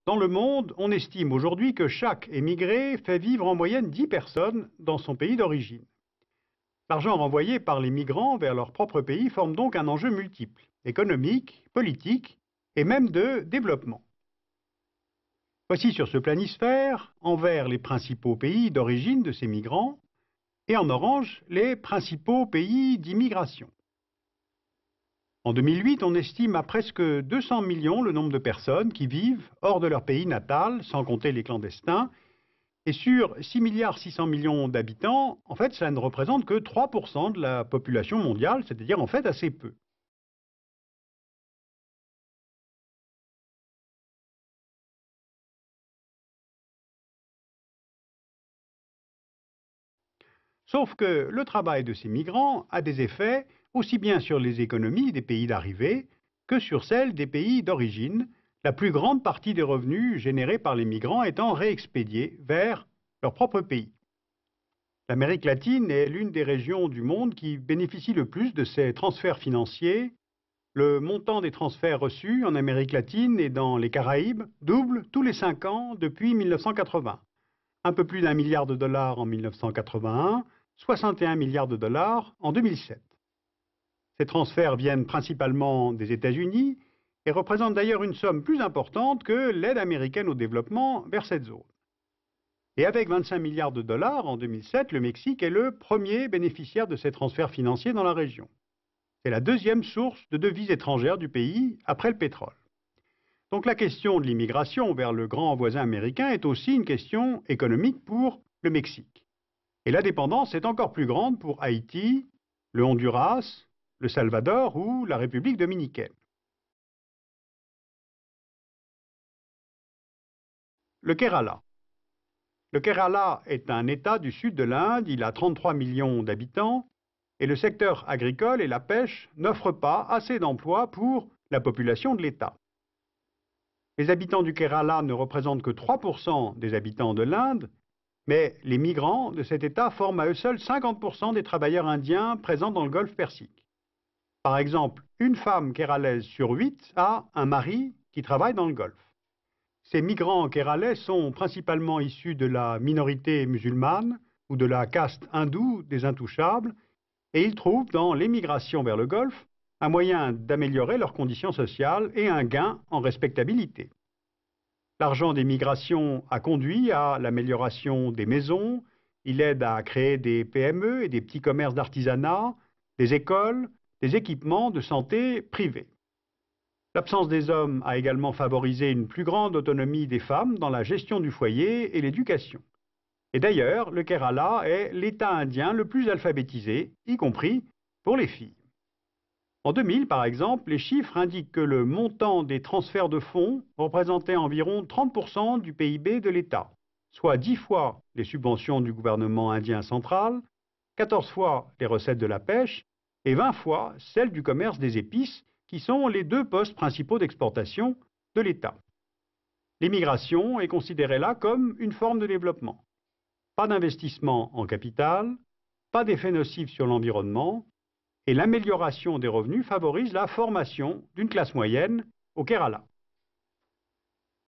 Dans le monde, on estime aujourd'hui que chaque émigré fait vivre en moyenne 10 personnes dans son pays d'origine. L'argent renvoyé par les migrants vers leur propre pays forme donc un enjeu multiple, économique, politique et même de développement. Voici sur ce planisphère, en vert les principaux pays d'origine de ces migrants et en orange les principaux pays d'immigration. En 2008, on estime à presque 200 millions le nombre de personnes qui vivent hors de leur pays natal, sans compter les clandestins. Et sur 6,6 milliards d'habitants, en fait, ça ne représente que 3% de la population mondiale, c'est-à-dire en fait assez peu. Sauf que le travail de ces migrants a des effets aussi bien sur les économies des pays d'arrivée que sur celles des pays d'origine, la plus grande partie des revenus générés par les migrants étant réexpédiés vers leur propre pays. L'Amérique latine est l'une des régions du monde qui bénéficie le plus de ces transferts financiers. Le montant des transferts reçus en Amérique latine et dans les Caraïbes double tous les 5 ans depuis 1980. Un peu plus d'1 milliard de dollars en 1981, 61 milliards de dollars en 2007. Ces transferts viennent principalement des États-Unis et représentent d'ailleurs une somme plus importante que l'aide américaine au développement vers cette zone. Et avec 25 milliards de dollars en 2007, le Mexique est le premier bénéficiaire de ces transferts financiers dans la région. C'est la deuxième source de devises étrangères du pays après le pétrole. Donc la question de l'immigration vers le grand voisin américain est aussi une question économique pour le Mexique. Et la dépendance est encore plus grande pour Haïti, le Honduras, le Salvador ou la République dominicaine. Le Kerala. Le Kerala est un État du sud de l'Inde, il a 33 millions d'habitants et le secteur agricole et la pêche n'offrent pas assez d'emplois pour la population de l'État. Les habitants du Kerala ne représentent que 3% des habitants de l'Inde, mais les migrants de cet État forment à eux seuls 50% des travailleurs indiens présents dans le Golfe Persique. Par exemple, une femme kéralaise sur 8 a un mari qui travaille dans le Golfe. Ces migrants kéralais sont principalement issus de la minorité musulmane ou de la caste hindoue des intouchables, et ils trouvent dans l'émigration vers le Golfe un moyen d'améliorer leurs conditions sociales et un gain en respectabilité. L'argent des migrations a conduit à l'amélioration des maisons, il aide à créer des PME et des petits commerces d'artisanat, des écoles, des équipements de santé privés. L'absence des hommes a également favorisé une plus grande autonomie des femmes dans la gestion du foyer et l'éducation. Et d'ailleurs, le Kerala est l'État indien le plus alphabétisé, y compris pour les filles. En 2000, par exemple, les chiffres indiquent que le montant des transferts de fonds représentait environ 30% du PIB de l'État, soit 10 fois les subventions du gouvernement indien central, 14 fois les recettes de la pêche et 20 fois celles du commerce des épices, qui sont les deux postes principaux d'exportation de l'État. L'immigration est considérée là comme une forme de développement. Pas d'investissement en capital, pas d'effet nocif sur l'environnement, et l'amélioration des revenus favorise la formation d'une classe moyenne au Kerala.